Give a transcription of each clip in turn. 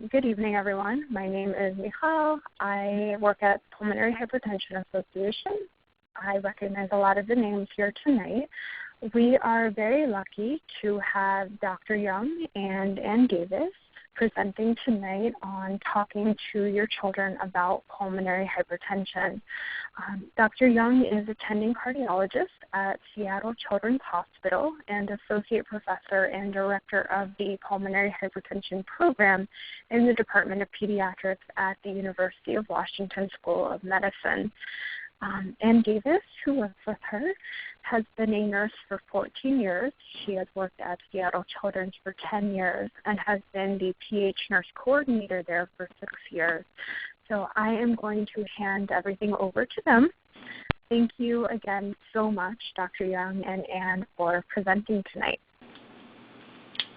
Good evening, everyone. My name is Michal. I work at Pulmonary Hypertension Association. I recognize a lot of the names here tonight. We are very lucky to have Dr. Young and Ann Davis presenting tonight on talking to your children about pulmonary hypertension. Dr. Young is attending cardiologist at Seattle Children's Hospital and associate professor and director of the pulmonary hypertension program in the Department of Pediatrics at the University of Washington School of Medicine. Ann Davis, who works with her, has been a nurse for 14 years. She has worked at Seattle Children's for 10 years and has been the PH nurse coordinator there for 6 years. So I am going to hand everything over to them. Thank you again so much, Dr. Young and Ann, for presenting tonight.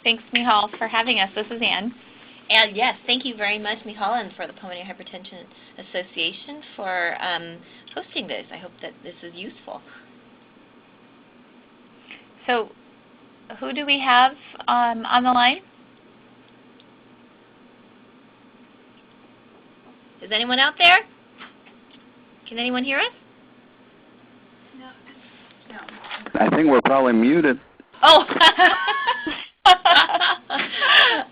Thanks, Michal, for having us. This is Ann. And yes, thank you very much, Michal, and for the Pulmonary Hypertension Association for hosting this. I hope that this is useful. So who do we have on the line? Is anyone out there? Can anyone hear us? No. I think we're probably muted. Oh.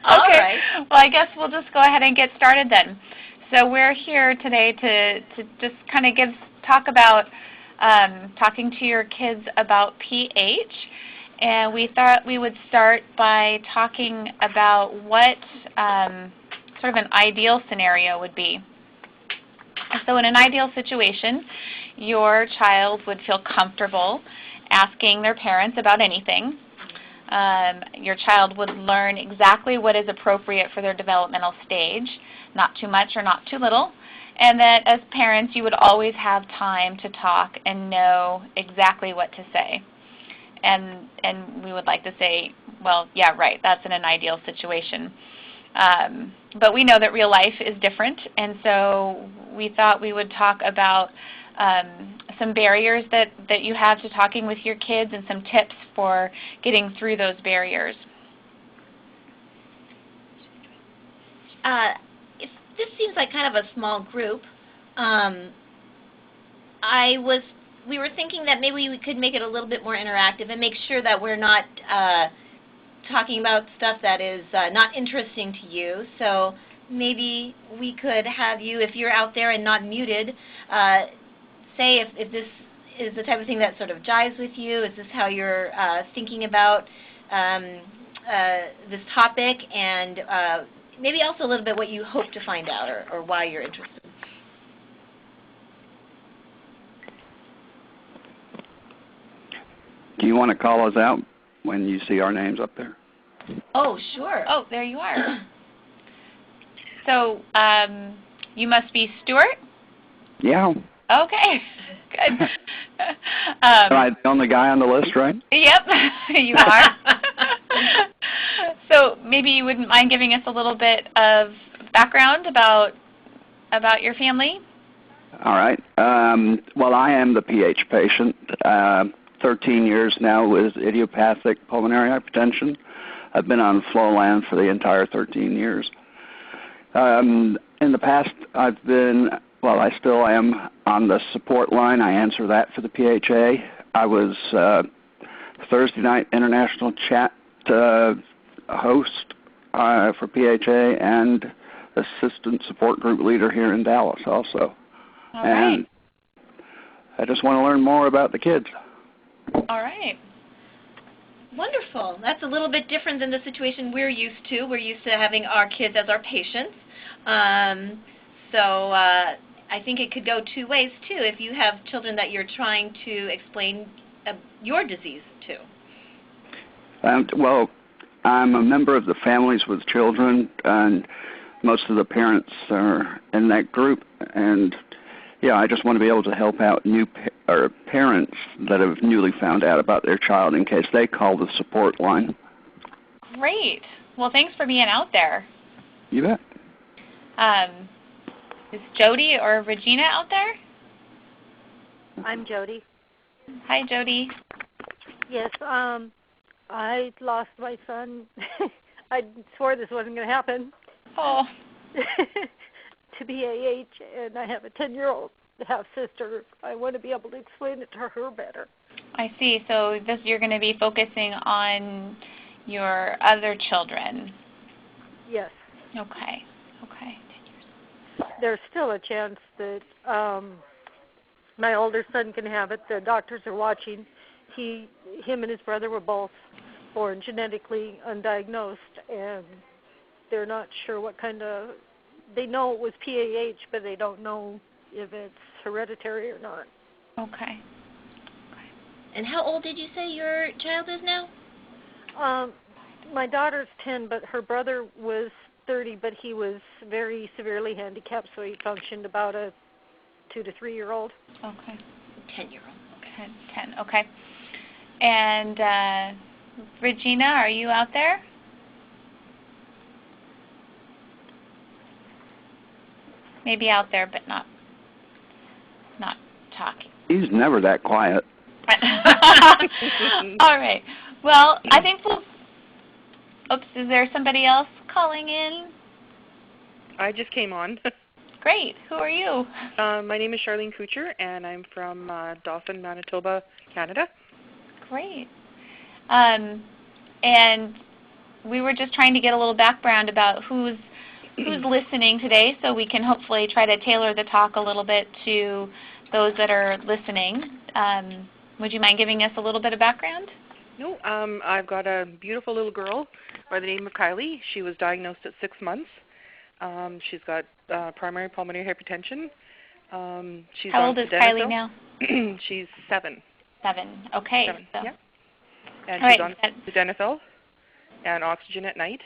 Okay. Right. Well, I guess we'll just go ahead and get started then. So we're here today to just kind of talk about talking to your kids about pH, and we thought we would start by talking about what sort of an ideal scenario would be. So in an ideal situation, your child would feel comfortable asking their parents about anything. Your child would learn exactly what is appropriate for their developmental stage, not too much or not too little, and that as parents you would always have time to talk and know exactly what to say. And we would like to say, well, yeah, right, that's in an ideal situation. But we know that real life is different, and so we thought we would talk about some barriers that you have to talking with your kids and some tips for getting through those barriers. This seems like kind of a small group. We were thinking that maybe we could make it a little bit more interactive and make sure that we're not talking about stuff that is not interesting to you. So maybe we could have you, if you're out there and not muted, say if this is the type of thing that sort of jives with you. Is this how you're thinking about this topic? And maybe also a little bit what you hope to find out or why you're interested. Do you want to call us out when you see our names up there? Oh, sure. Oh, there you are. So you must be Stuart? Yeah. Okay, good. Am I the only guy on the list, right? Yep, you are. So maybe you wouldn't mind giving us a little bit of background about your family? All right. Well, I am the PH patient. 13 years now with idiopathic pulmonary hypertension. I've been on Flolan for the entire 13 years. In the past, I still am on the support line. I answer that for the PHA. I was Thursday night international chat host for PHA and assistant support group leader here in Dallas also. All right. And I just want to learn more about the kids. All right. Wonderful. That's a little bit different than the situation we're used to. We're used to having our kids as our patients. So I think it could go two ways, too, if you have children that you're trying to explain your disease to. Well, I'm a member of the Families with Children, and most of the parents are in that group. And, yeah, I just want to be able to help out parents that have newly found out about their child in case they call the support line. Great. Well, thanks for being out there. You bet. Is Jody or Regina out there? I'm Jody. Hi, Jody. Yes, I lost my son. I swore this wasn't going to happen. Oh. to be AH, and I have a 10-year-old half-sister. I want to be able to explain it to her better. I see. So you're going to be focusing on your other children. Yes. Okay. There's still a chance that my older son can have it. The doctors are watching. Him and his brother were both born genetically undiagnosed, and they're not sure what kind of, they know it was PAH, but they don't know if it's hereditary or not. Okay. And how old did you say your child is now? My daughter's 10, but her brother was 30, but he was very severely handicapped, so he functioned about a 2 to 3-year-old. Okay. 10-year-old. Okay. 10. Okay. And Regina, are you out there? Maybe out there, but not talking. He's never that quiet. All right. Well, I think is there somebody else calling in? I just came on. Great. Who are you? My name is Charlene Kucher, and I'm from Dawson, Manitoba, Canada. Great. And we were just trying to get a little background about who's listening today, so we can hopefully try to tailor the talk a little bit to those that are listening. Would you mind giving us a little bit of background? No, I've got a beautiful little girl by the name of Kylie. She was diagnosed at 6 months. She's got primary pulmonary hypertension. She's How old is Kylie now? She's 7. 7. Okay. 7, so. yeah. And All she's right. on sildenafil and oxygen at night.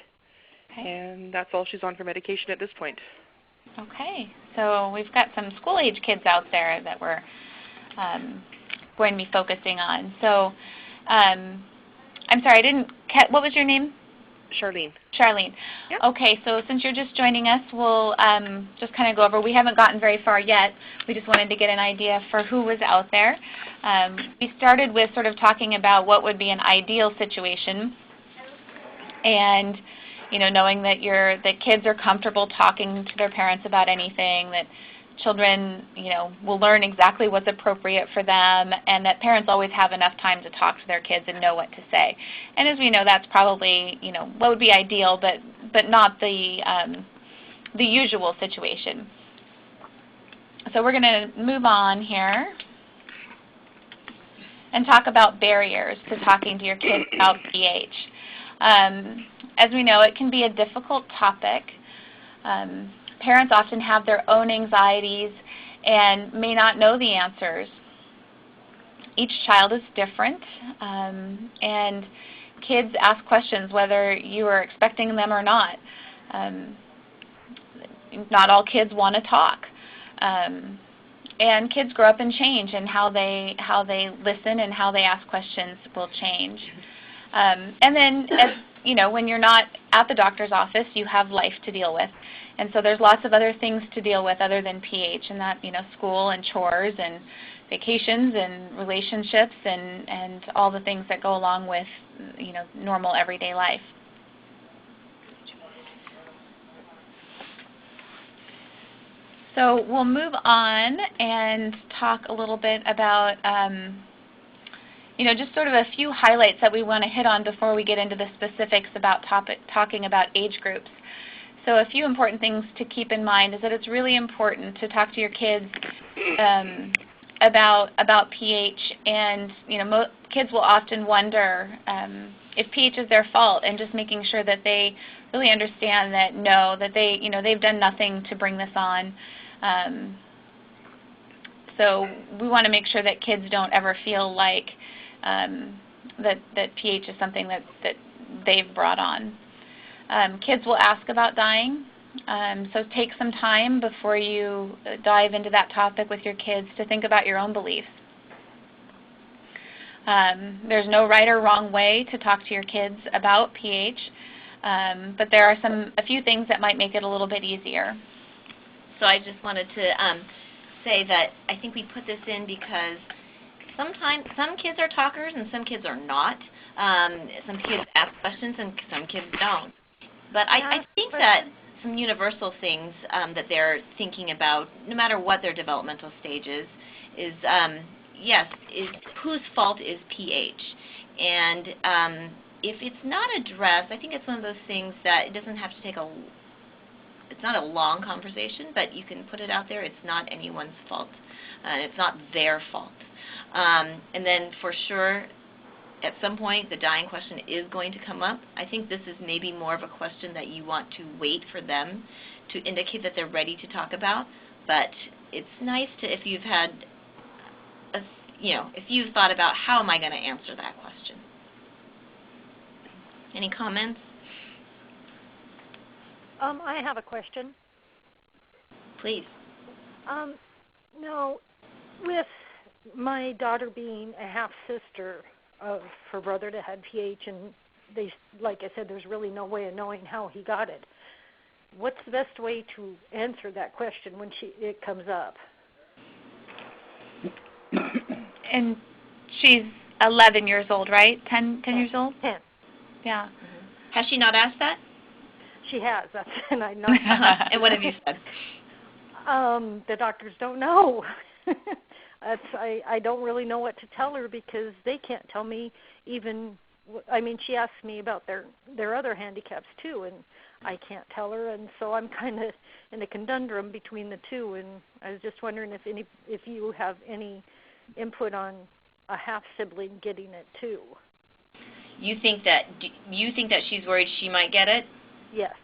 Okay. And that's all she's on for medication at this point. Okay. So we've got some school-age kids out there that we're going to be focusing on. So I'm sorry, I didn't catch, what was your name? Charlene. Charlene. Yep. Okay, so since you're just joining us, we'll just kind of go over. We haven't gotten very far yet. We just wanted to get an idea for who was out there. We started with sort of talking about what would be an ideal situation, and knowing that kids are comfortable talking to their parents about anything, that children, will learn exactly what's appropriate for them, and that parents always have enough time to talk to their kids and know what to say. And as we know, that's probably, what would be ideal, but not the usual situation. So we're going to move on here and talk about barriers to talking to your kids about pH. As we know, it can be a difficult topic. Parents often have their own anxieties and may not know the answers. Each child is different, and kids ask questions whether you are expecting them or not. Not all kids want to talk. And kids grow up and change, and how they listen and how they ask questions will change. And then, when you're not at the doctor's office, you have life to deal with. And so there's lots of other things to deal with other than pH, and that, school and chores and vacations and relationships and all the things that go along with, normal everyday life. So we'll move on and talk a little bit about, just sort of a few highlights that we want to hit on before we get into the specifics about talking about age groups. So a few important things to keep in mind is that it's really important to talk to your kids about pH, and kids will often wonder if pH is their fault, and just making sure that they really understand that no, that they've done nothing to bring this on. So we want to make sure that kids don't ever feel like that pH is something that they've brought on. Kids will ask about dying, so take some time before you dive into that topic with your kids to think about your own beliefs. There's no right or wrong way to talk to your kids about pH, but there are a few things that might make it a little bit easier. So I just wanted to say that I think we put this in because sometimes some kids are talkers and some kids are not. Some kids ask questions and some kids don't. But I think that some universal things that they're thinking about, no matter what their developmental stage is whose fault is pH? And if it's not addressed, I think it's one of those things that it doesn't have to take it's not a long conversation, but you can put it out there. It's not anyone's fault. It's not their fault. And then for sure, at some point, the dying question is going to come up. I think this is maybe more of a question that you want to wait for them to indicate that they're ready to talk about. But it's nice to, if you've had, if you've thought about how am I going to answer that question. Any comments? I have a question. Please. No, with my daughter being a half-sister of her brother that had PH, and they, like I said, there's really no way of knowing how he got it. What's the best way to answer that question when it comes up? And she's 11 years old, right? 10 years old? 10. Yeah. Mm-hmm. Has she not asked that? She has. And I know. And what have you said? The doctors don't know. I don't really know what to tell her because they can't tell me even. I mean, she asks me about their other handicaps too, and I can't tell her, and so I'm kind of in a conundrum between the two. And I was just wondering if you have any input on a half sibling getting it too. You think that she's worried she might get it? Yes.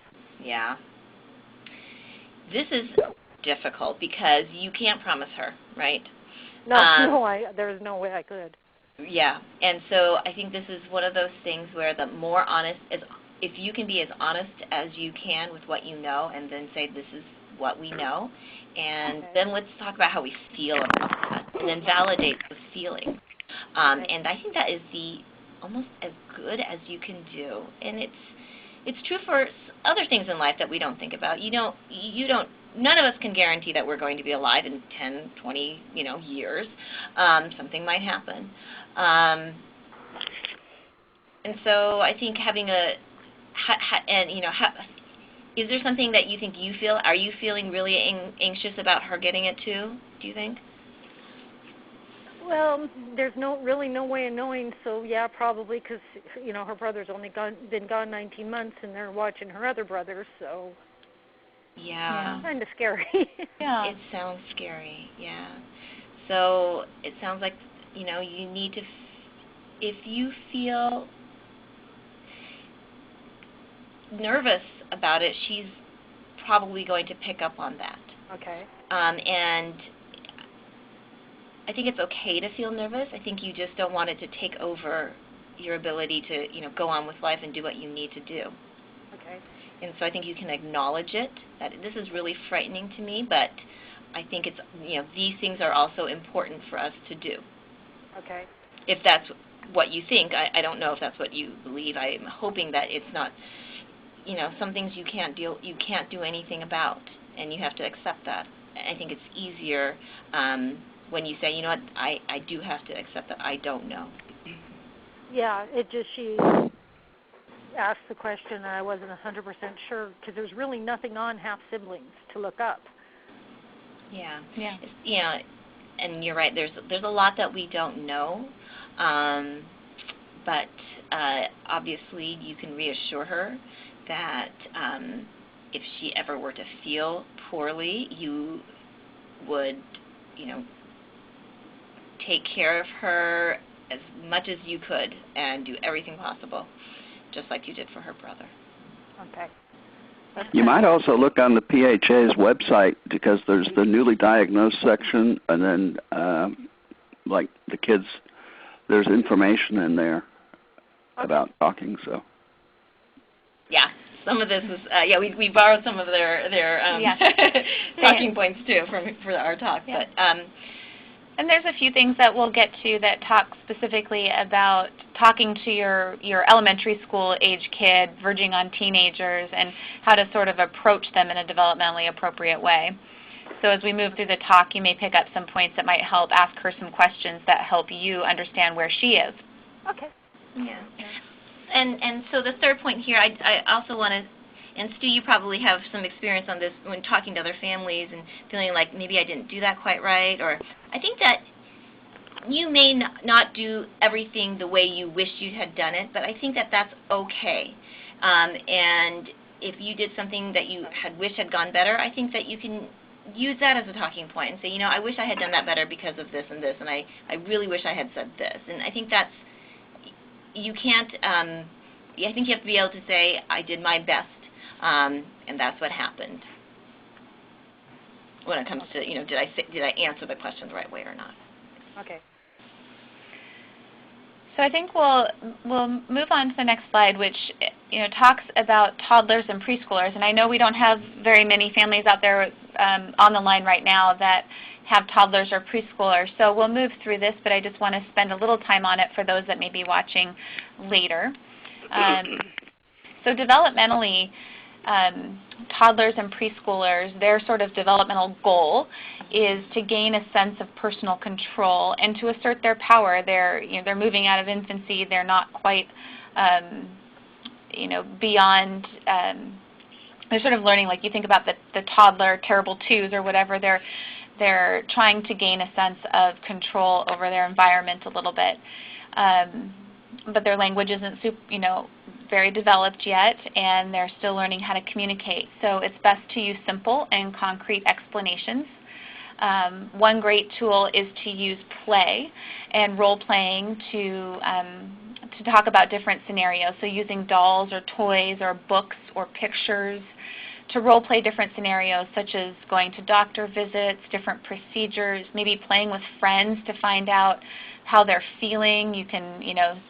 Yeah. This is difficult because you can't promise her, right? No, there's no way I could. Yeah, and so I think this is one of those things where the more honest, if you can be as honest as you can with what you know and then say this is what we know, and then let's talk about how we feel about that, and then validate the feeling. And I think that is almost as good as you can do, and it's true for other things in life that we don't think about. None of us can guarantee that we're going to be alive in 10, 20, years. Something might happen. And so I think having is there something that you think you feel? Are you feeling really anxious about her getting it too, do you think? Well, there's really no way of knowing, so yeah, probably, because, her brother's only been gone 19 months, and they're watching her other brothers, so. Yeah. Kind of scary. Yeah. It sounds scary, yeah. So it sounds like, you need to, if you feel nervous about it, she's probably going to pick up on that. Okay. And I think it's okay to feel nervous. I think you just don't want it to take over your ability to, go on with life and do what you need to do. Okay. And so I think you can acknowledge it, that this is really frightening to me, but I think it's, these things are also important for us to do. Okay. If that's what you think, I don't know if that's what you believe. I'm hoping that it's not, some things you can't do anything about, and you have to accept that. I think it's easier when you say, what, I do have to accept that I don't know. Yeah, she asked the question and I wasn't 100% sure because there's really nothing on half siblings to look up. Yeah. Yeah. And you're right, there's a lot that we don't know, but obviously you can reassure her that if she ever were to feel poorly, you would, take care of her as much as you could and do everything possible, just like you did for her brother. Okay. You might also look on the PHA's website because there's the newly diagnosed section, and then like the kids, there's information in there about talking. So. Yeah, some of this is we borrowed some of their talking points too for our talk, but. And there's a few things that we'll get to that talk specifically about talking to your elementary school age kid, verging on teenagers, and how to sort of approach them in a developmentally appropriate way. So as we move through the talk, you may pick up some points that might help ask her some questions that help you understand where she is. Okay. Yeah. And so the third point here, I also want to, And Stu, you probably have some experience on this when talking to other families and feeling like maybe I didn't do that quite right, or I think that you may not do everything the way you wish you had done it, but I think that that's okay. And if you did something that you had wished had gone better, I think that you can use that as a talking point and say, you know, I wish I had done that better because of this, and I really wish I had said this. And I think that's, you can't, I think you have to be able to say, I did my best, and that's what happened. When it comes to, you know, did I answer the question the right way or not? Okay. So I think we'll move on to the next slide, which talks about toddlers and preschoolers. And I know we don't have very many families out there on the line right now that have toddlers or preschoolers. So we'll move through this, but I just want to spend a little time on it for those that may be watching later. So developmentally, toddlers and preschoolers, their sort of developmental goal is to gain a sense of personal control and to assert their power. They're moving out of infancy. They're not quite, beyond. They're sort of learning, like you think about the toddler terrible twos or whatever. They're trying to gain a sense of control over their environment a little bit. But their language isn't very developed yet, and they're still learning how to communicate. So it's best to use simple and concrete explanations. One great tool is to use play and role-playing to talk about different scenarios. So using dolls or toys or books or pictures to role-play different scenarios, such as going to doctor visits, different procedures, maybe playing with friends to find out how they're feeling. You can,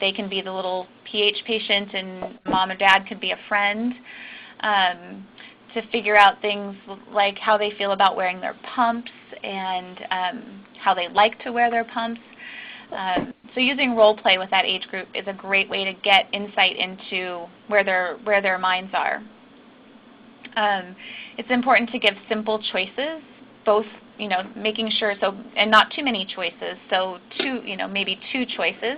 they can be the little PH patient and mom or dad could be a friend, to figure out things like how they feel about wearing their pumps and how they like to wear their pumps. So using role play with that age group is a great way to get insight into where their minds are. It's important to give simple choices, both making sure, and not too many choices, so maybe two choices,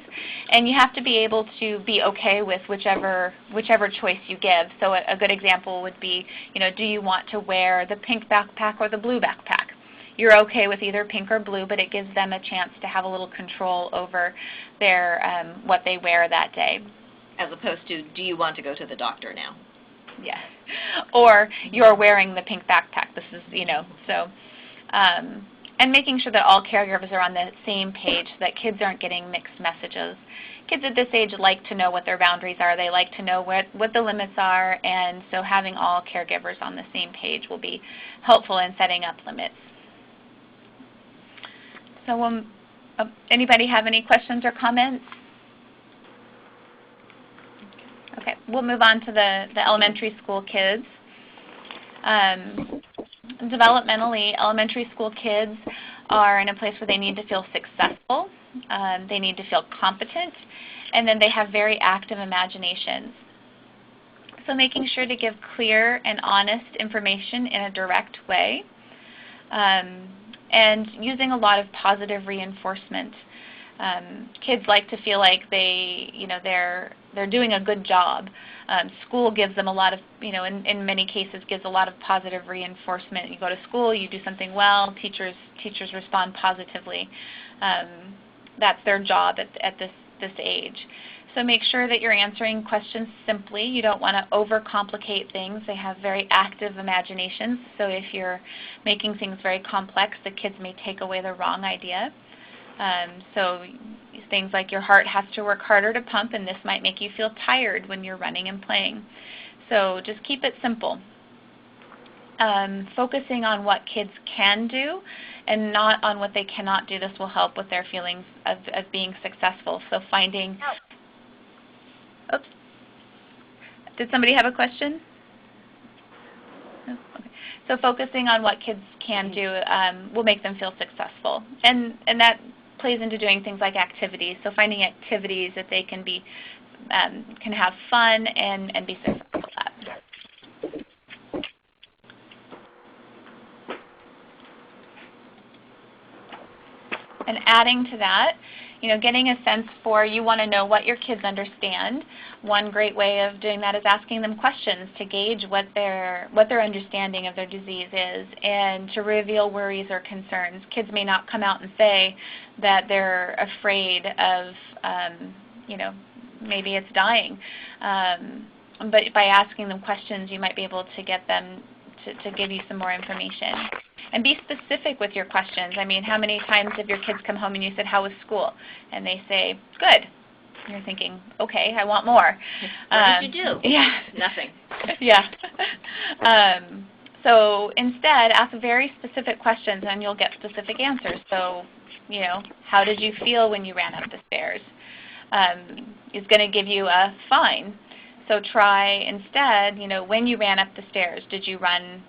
and you have to be able to be okay with whichever choice you give. So a good example would be, do you want to wear the pink backpack or the blue backpack? You're okay with either pink or blue, but it gives them a chance to have a little control over their what they wear that day. As opposed to, do you want to go to the doctor now? Yes. Or you're wearing the pink backpack. This is, so. And making sure that all caregivers are on the same page so that kids aren't getting mixed messages. Kids at this age like to know what their boundaries are. They like to know what the limits are, and so having all caregivers on the same page will be helpful in setting up limits. So anybody have any questions or comments? Okay, we'll move on to the elementary school kids. Developmentally, elementary school kids are in a place where they need to feel successful, they need to feel competent, and then they have very active imaginations. So making sure to give clear and honest information in a direct way, and using a lot of positive reinforcement. Kids like to feel like they're doing a good job. School gives them a lot of, in many cases gives a lot of positive reinforcement. You go to school, you do something well, teachers respond positively. That's their job at this age. So make sure that you're answering questions simply. You don't want to overcomplicate things. They have very active imaginations, so if you're making things very complex, the kids may take away the wrong idea. So things like your heart has to work harder to pump, and this might make you feel tired when you're running and playing. So just keep it simple. Focusing on what kids can do and not on what they cannot do. This will help with their feelings of being successful. So finding... Oops. Did somebody have a question? No? Okay. So focusing on what kids can do will make them feel successful. And that plays into doing things like activities. So finding activities that they can have fun and be successful at. And adding to that, getting a sense for, you want to know what your kids understand. One great way of doing that is asking them questions to gauge what their understanding of their disease is and to reveal worries or concerns. Kids may not come out and say that they're afraid of, maybe it's dying. But by asking them questions, you might be able to get them to give you some more information. And be specific with your questions. I mean, how many times have your kids come home and you said, how was school? And they say, good. And you're thinking, okay, I want more. What did you do? Yeah. Nothing. Yeah. So instead, ask very specific questions and you'll get specific answers. So, how did you feel when you ran up the stairs? Is going to give you a fine. So try instead, when you ran up the stairs, did you run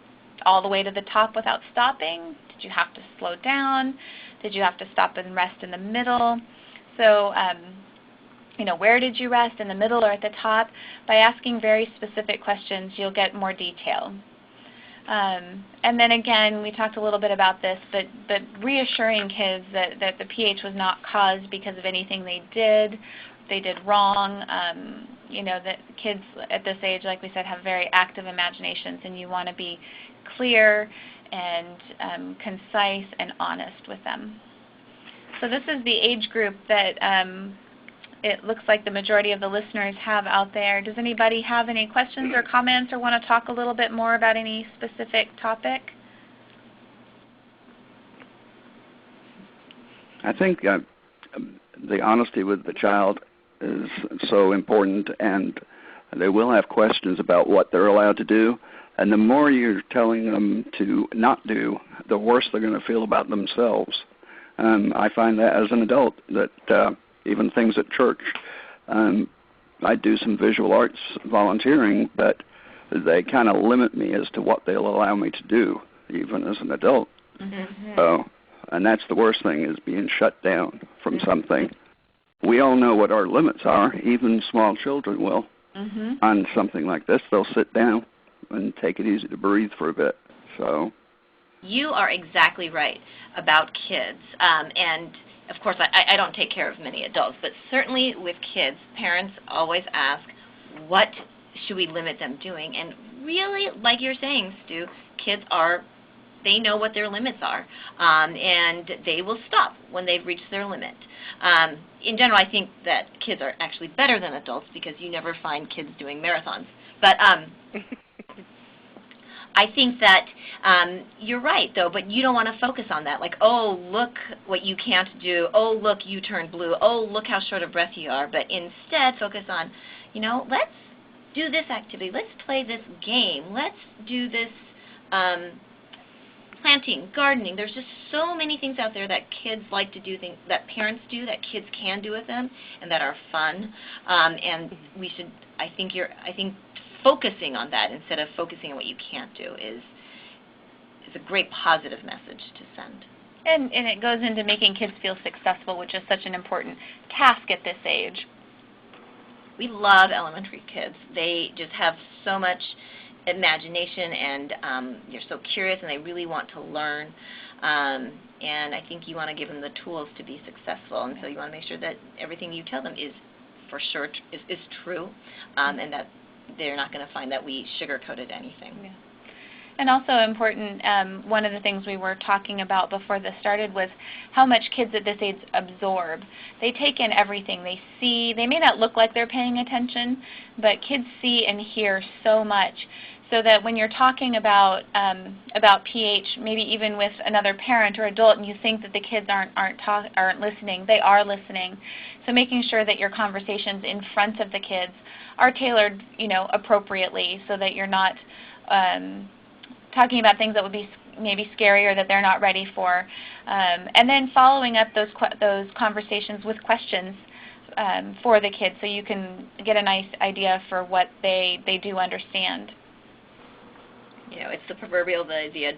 all the way to the top without stopping? Did you have to slow down? Did you have to stop and rest in the middle? So, where did you rest, in the middle or at the top? By asking very specific questions, you'll get more detail. And then again, we talked a little bit about this, but reassuring kids that the pH was not caused because of anything they did wrong. That kids at this age, like we said, have very active imaginations, and you want to be clear and concise and honest with them. So this is the age group that it looks like the majority of the listeners have out there. Does anybody have any questions or comments or want to talk a little bit more about any specific topic? I think the honesty with the child is so important, and they will have questions about what they're allowed to do. And the more you're telling them to not do, the worse they're going to feel about themselves. I find that as an adult, that even things at church, I do some visual arts volunteering, but they kind of limit me as to what they'll allow me to do, even as an adult. Mm-hmm. So, and that's the worst thing, is being shut down from something. We all know what our limits are. Even small children will. Mm-hmm. On something like this, they'll sit down and take it easy to breathe for a bit. So, you are exactly right about kids. And, of course, I don't take care of many adults, but certainly with kids, parents always ask, what should we limit them doing? And really, like you're saying, Stu, kids they know what their limits are, and they will stop when they've reached their limit. In general, I think that kids are actually better than adults because you never find kids doing marathons. But I think that you're right, though, but you don't want to focus on that. Like, oh, look what you can't do. Oh, look, you turned blue. Oh, look how short of breath you are. But instead, focus on, let's do this activity. Let's play this game. Let's do this planting, gardening. There's just so many things out there that kids like to do, things that parents do, that kids can do with them, and that are fun. And we should, I think focusing on that instead of focusing on what you can't do is a great positive message to send. And it goes into making kids feel successful, which is such an important task at this age. We love elementary kids. They just have so much imagination, and they're so curious, and they really want to learn. And I think you want to give them the tools to be successful, and so you want to make sure that everything you tell them is for sure is true, and that they're not going to find that we sugarcoated anything. Yeah. And also important, one of the things we were talking about before this started was how much kids at this age absorb. They take in everything. They see. They may not look like they're paying attention, but kids see and hear so much. So that when you're talking about pH, maybe even with another parent or adult, and you think that the kids aren't listening, they are listening. So making sure that your conversations in front of the kids are tailored, appropriately, so that you're not talking about things that would be maybe scary or that they're not ready for, and then following up those conversations with questions for the kids, so you can get a nice idea for what they do understand. It's the proverbial the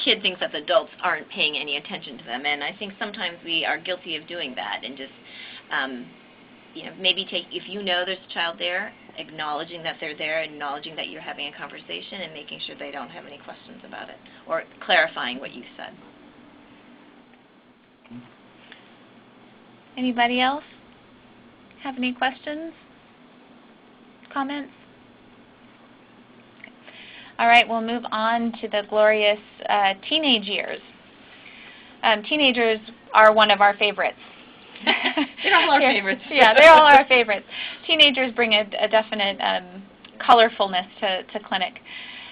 kid thinks that the adults aren't paying any attention to them, and I think sometimes we are guilty of doing that, and just maybe if you know there's a child there, acknowledging that they're there, acknowledging that you're having a conversation, and making sure they don't have any questions about it, or clarifying what you said. Anybody else have any questions, comments? All right, we'll move on to the glorious teenage years. Teenagers are one of our favorites. They're all our favorites. Yeah, they're all our favorites. Teenagers bring a definite colorfulness to clinic.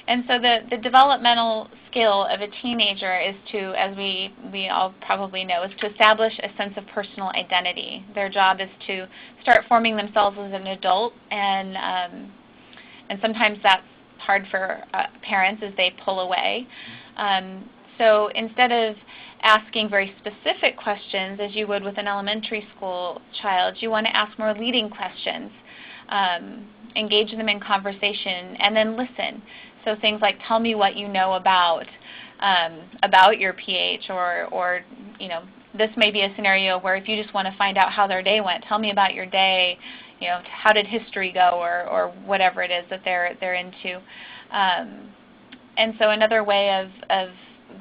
And so the developmental skill of a teenager is to, as we all probably know, is to establish a sense of personal identity. Their job is to start forming themselves as an adult, and sometimes that's hard for parents as they pull away. So instead of asking very specific questions as you would with an elementary school child, you want to ask more leading questions, engage them in conversation, and then listen. So things like, tell me what you know about your PH, or this may be a scenario where if you just want to find out how their day went, tell me about your day, how did history go, or whatever it is that they're into. And so another way of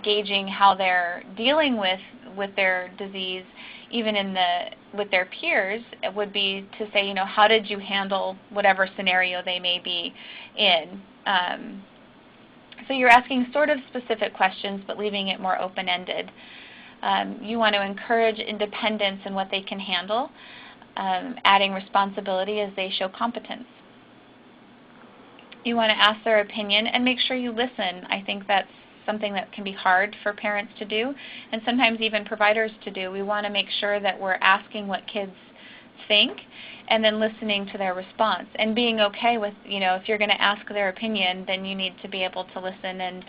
gauging how they're dealing with their disease, even with their peers, it would be to say, how did you handle whatever scenario they may be in? So you're asking sort of specific questions, but leaving it more open-ended. You want to encourage independence in what they can handle, adding responsibility as they show competence. You want to ask their opinion and make sure you listen. I think that's something that can be hard for parents to do, and sometimes even providers to do. We want to make sure that we're asking what kids think and then listening to their response, and being okay with, if you're going to ask their opinion, then you need to be able to listen and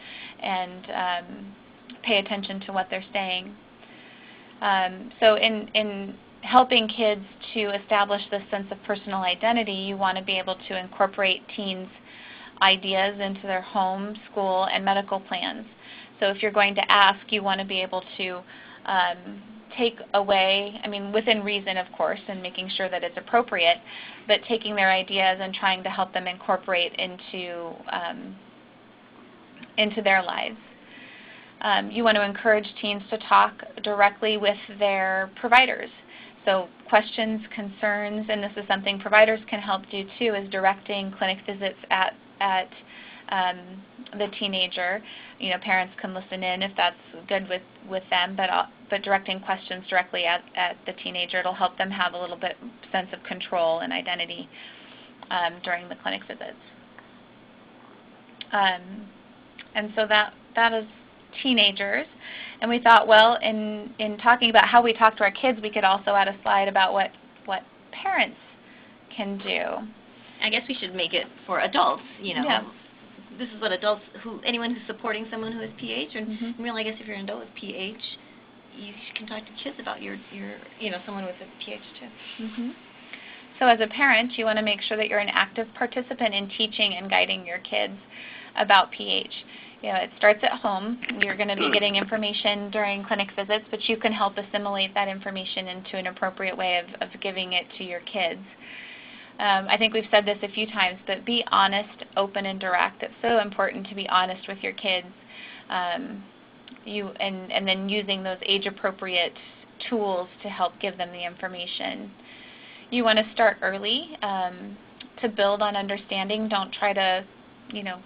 pay attention to what they're saying. So in helping kids to establish this sense of personal identity, you want to be able to incorporate teens' ideas into their home, school, and medical plans. So if you're going to ask, you want to be able to take away, within reason, of course, and making sure that it's appropriate, but taking their ideas and trying to help them incorporate into their lives. You want to encourage teens to talk directly with their providers. So questions, concerns, and this is something providers can help do too, is directing clinic visits at the teenager. Parents can listen in if that's good with them, but directing questions directly at the teenager, it'll help them have a little bit sense of control and identity during the clinic visits. And so that is teenagers. And we thought, well, in talking about how we talk to our kids, we could also add a slide about what parents can do. I guess we should make it for adults, Yeah. This is what adults, anyone who's supporting someone who has PH, and really, I guess if you're an adult with PH, you can talk to kids about your someone with a PH too. So as a parent, you want to make sure that you're an active participant in teaching and guiding your kids about PH. It starts at home. You're going to be getting information during clinic visits, but you can help assimilate that information into an appropriate way of giving it to your kids. I think we've said this a few times, but be honest, open, and direct. It's so important to be honest with your kids. And then using those age-appropriate tools to help give them the information. You want to start early to build on understanding. Don't try to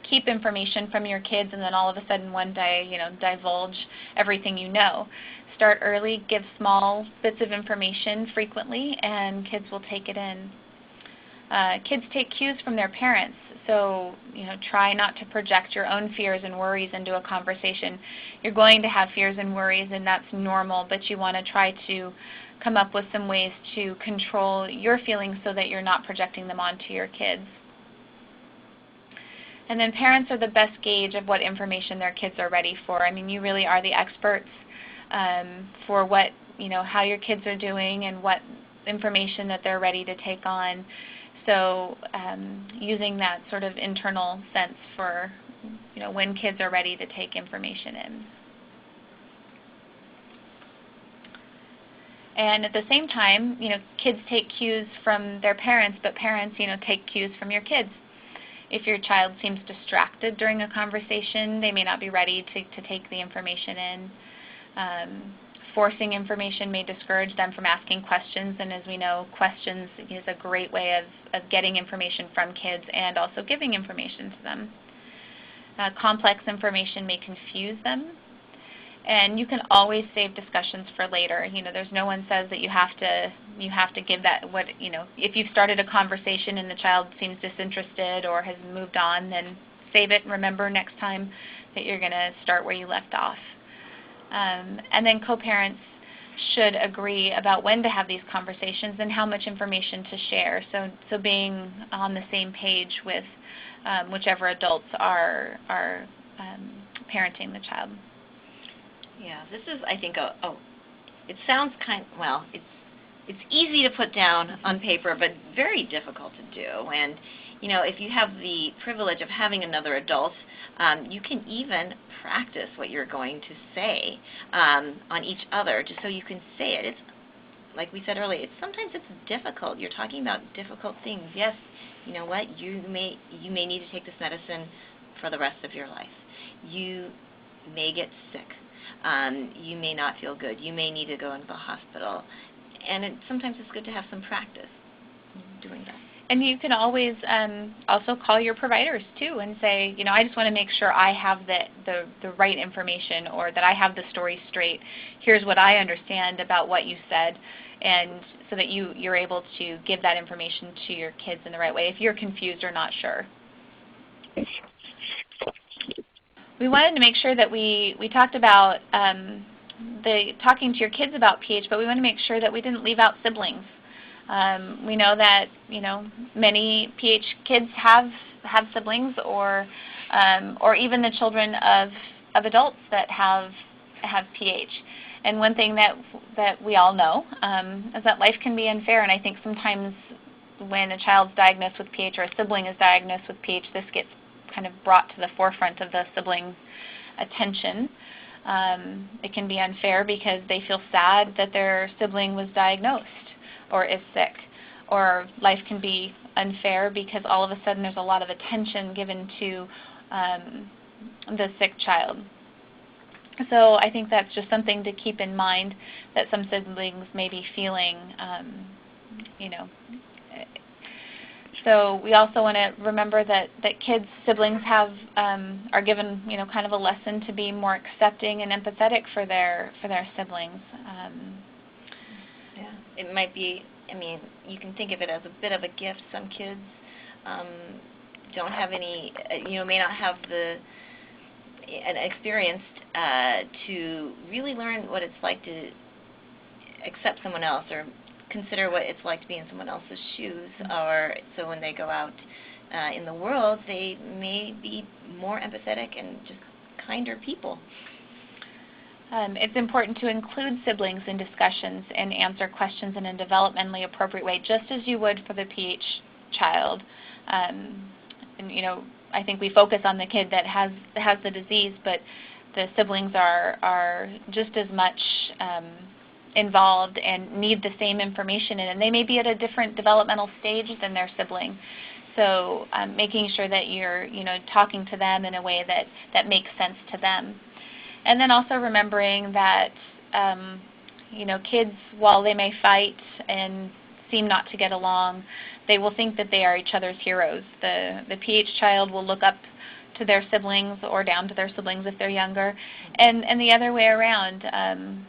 keep information from your kids and then all of a sudden one day, divulge everything you know. Start early, give small bits of information frequently, and kids will take it in. Kids take cues from their parents, so try not to project your own fears and worries into a conversation. You're going to have fears and worries, and that's normal, but you want to try to come up with some ways to control your feelings so that you're not projecting them onto your kids. And then parents are the best gauge of what information their kids are ready for. You really are the experts for what, how your kids are doing and what information that they're ready to take on. So using that sort of internal sense for, when kids are ready to take information in. And at the same time, kids take cues from their parents, but parents, take cues from your kids. If your child seems distracted during a conversation, they may not be ready to take the information in. forcing information may discourage them from asking questions, and as we know, questions is a great way of getting information from kids and also giving information to them. Complex information may confuse them, and you can always save discussions for later. There's no one says that you have to give that, if you've started a conversation and the child seems disinterested or has moved on, then save it and remember next time that you're going to start where you left off. And then co-parents should agree about when to have these conversations and how much information to share. So being on the same page with whichever adults are parenting the child. Yeah, this is, I think, it sounds it's easy to put down on paper, but very difficult to do. And, if you have the privilege of having another adult, you can even practice what you're going to say on each other, just so you can say it. It's, like we said earlier, sometimes it's difficult. You're talking about difficult things. Yes, you know what? You may need to take this medicine for the rest of your life. You may get sick. You may not feel good. You may need to go into the hospital. And sometimes it's good to have some practice doing that. And you can always also call your providers, too, and say, I just want to make sure I have the right information, or that I have the story straight. Here's what I understand about what you said, and so that you're able to give that information to your kids in the right way if you're confused or not sure. We wanted to make sure that we talked about talking to your kids about pH, but we want to make sure that we didn't leave out siblings. We know that many pH kids have siblings, or even the children of adults that have pH. And one thing that we all know is that life can be unfair, and I think sometimes when a child's diagnosed with pH or a sibling is diagnosed with pH, this gets kind of brought to the forefront of the sibling attention. It can be unfair because they feel sad that their sibling was diagnosed or is sick, or life can be unfair because all of a sudden there's a lot of attention given to the sick child. So I think that's just something to keep in mind, that some siblings may be feeling, So we also want to remember that kids, siblings are given, kind of a lesson to be more accepting and empathetic for their siblings. Yeah, it might be, you can think of it as a bit of a gift. Some kids don't have any, may not have an experience to really learn what it's like to accept someone else, or consider what it's like to be in someone else's shoes, or so when they go out in the world, they may be more empathetic and just kinder people. It's important to include siblings in discussions and answer questions in a developmentally appropriate way, just as you would for the pH child. And I think we focus on the kid that has the disease, but the siblings are just as much involved and need the same information, and they may be at a different developmental stage than their sibling. So making sure that you're talking to them in a way that makes sense to them. And then also remembering that kids, while they may fight and seem not to get along, they will think that they are each other's heroes. The pH child will look up to their siblings or down to their siblings if they're younger, and the other way around. And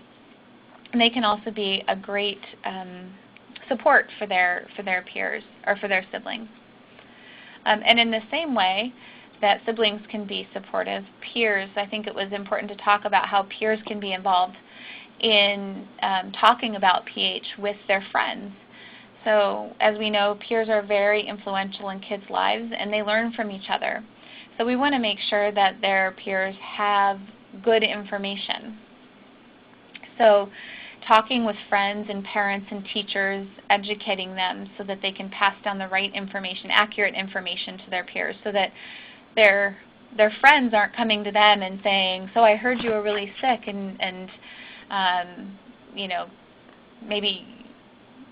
they can also be a great support for their peers or for their siblings. And in the same way that siblings can be supportive, peers, I think it was important to talk about how peers can be involved in talking about pH with their friends. So as we know, peers are very influential in kids' lives, and they learn from each other. So we want to make sure that their peers have good information. So talking with friends and parents and teachers, educating them so that they can pass down the right information, accurate information to their peers, so that their friends aren't coming to them and saying, so I heard you were really sick, and maybe,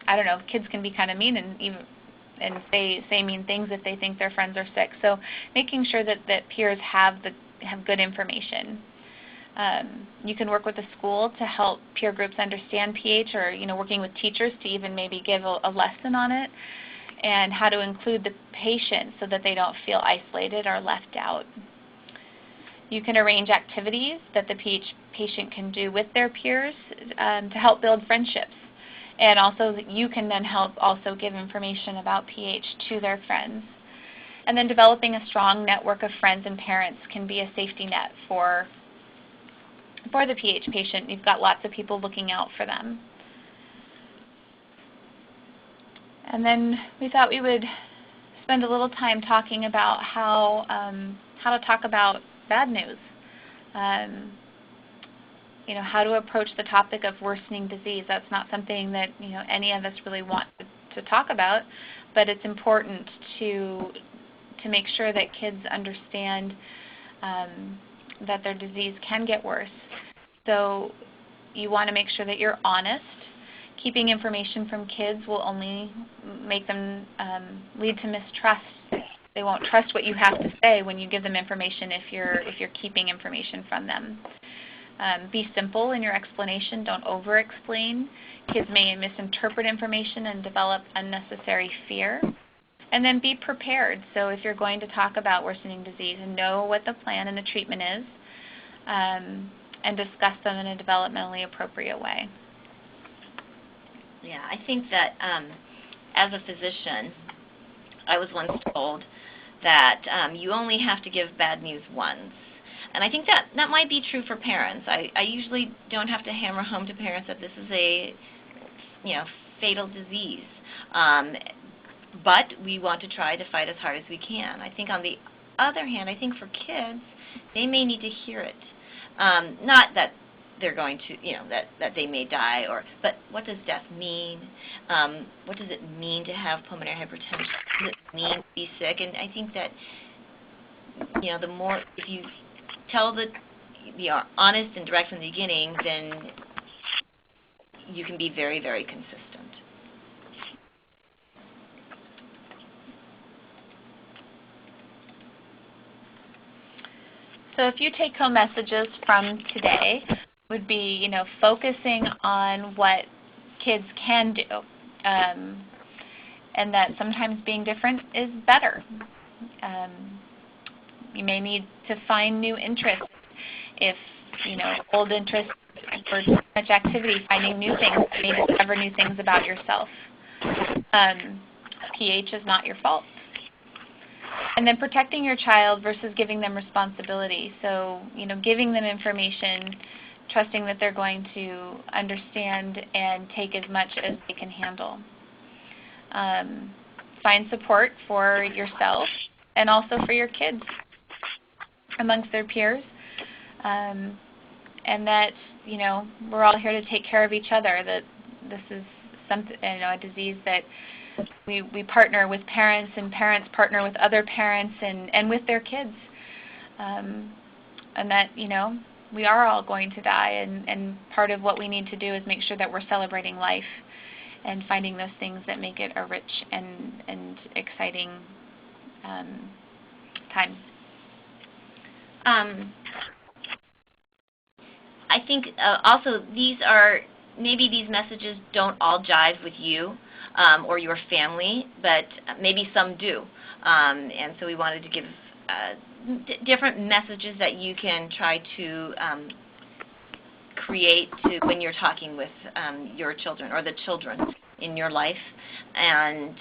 I don't know, kids can be kind of mean and say mean things if they think their friends are sick. So making sure that peers have good information. You can work with the school to help peer groups understand pH, or working with teachers to even maybe give a lesson on it, and how to include the patient so that they don't feel isolated or left out. You can arrange activities that the pH patient can do with their peers to help build friendships. And also you can then help also give information about pH to their friends. And then developing a strong network of friends and parents can be a safety net for the pH patient. You've got lots of people looking out for them. And then we thought we would spend a little time talking about how to talk about bad news. How to approach the topic of worsening disease. That's not something that any of us really want to talk about, but it's important to make sure that kids understand that their disease can get worse. So you want to make sure that you're honest. Keeping information from kids will only make them lead to mistrust. They won't trust what you have to say when you give them information if you're keeping information from them. Be simple in your explanation. Don't over-explain. Kids may misinterpret information and develop unnecessary fear. And then be prepared. So if you're going to talk about worsening disease, and know what the plan and the treatment is, and discuss them in a developmentally appropriate way. Yeah, I think that as a physician, I was once told that you only have to give bad news once. And I think that might be true for parents. I usually don't have to hammer home to parents that this is a fatal disease. But we want to try to fight as hard as we can. I think on the other hand, I think for kids, they may need to hear it. Not that they're going to, that they may die, but what does death mean? What does it mean to have pulmonary hypertension? What does it mean to be sick? And I think that, the more, if you be honest and direct from the beginning, then you can be very, very consistent. So a few take-home messages from today would be, focusing on what kids can do, and that sometimes being different is better. You may need to find new interests. If, old interests for too much activity, finding new things, you may discover new things about yourself. pH is not your fault. And then protecting your child versus giving them responsibility. So, giving them information, trusting that they're going to understand and take as much as they can handle. Find support for yourself and also for your kids amongst their peers. And that, we're all here to take care of each other, that this is something, a disease that we partner with parents, and parents partner with other parents and with their kids. And that, we are all going to die, and part of what we need to do is make sure that we're celebrating life and finding those things that make it a rich and exciting time. I think also maybe these messages don't all jive with you or your family, but maybe some do. And so we wanted to give different messages that you can try to create when you're talking with your children or the children in your life. And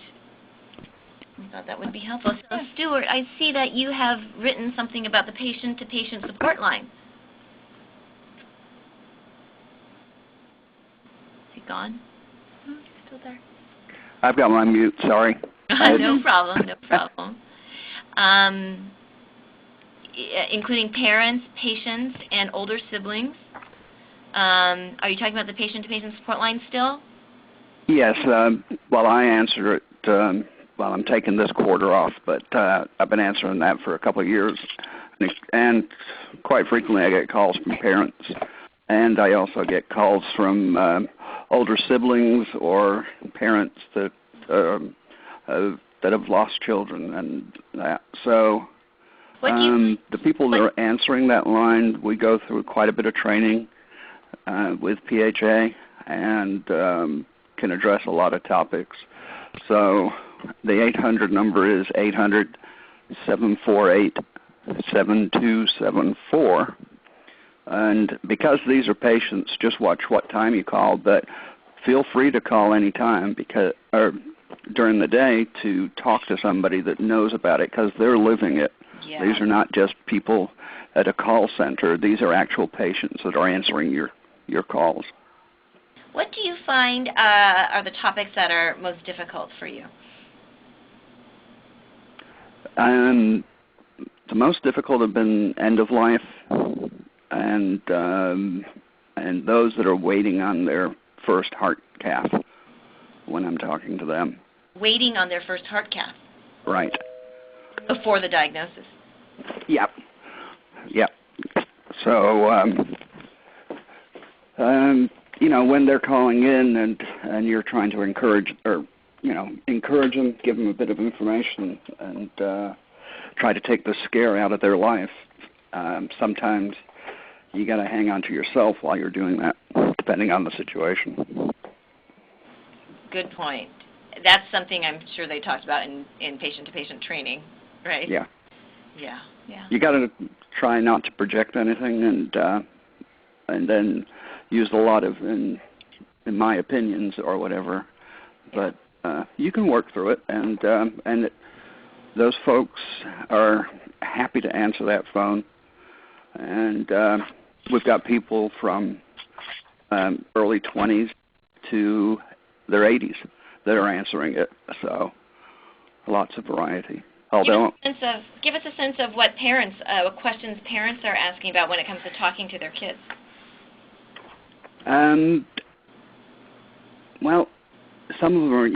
I thought that would be helpful. So, Stuart, I see that you have written something about the patient-to-patient support line. Is he gone? Oh, he's still there. I've got my mute, sorry. No problem. Including parents, patients, and older siblings. Are you talking about the patient-to-patient support line still? Yes. I answer it while I'm taking this quarter off, but I've been answering that for a couple of years. And quite frequently I get calls from parents, and I also get calls from older siblings or parents that have lost children and that. So The people that are answering that line, we go through quite a bit of training with PHA and can address a lot of topics. So the 800 number is 800-748-7274. And because these are patients, just watch what time you call, but feel free to call any time or during the day to talk to somebody that knows about it because they're living it. Yeah. These are not just people at a call center. These are actual patients that are answering your calls. What do you find are the topics that are most difficult for you? The most difficult have been end of life and those that are waiting on their first heart cath when I'm talking to them. Waiting on their first heart cath? Right. Before the diagnosis? Yep. So, when they're calling in and you're trying to encourage them, give them a bit of information and try to take the scare out of their life, sometimes you got to hang on to yourself while you're doing that, depending on the situation. Good point. That's something I'm sure they talked about in patient-to-patient training, right? Yeah. Yeah. You got to try not to project anything and then use a lot of in my opinions or whatever. But you can work through it, and those folks are happy to answer that phone. And we've got people from early 20s to their 80s that are answering it, so lots of variety. Give us a sense of what questions parents are asking about when it comes to talking to their kids. Well, some of them are,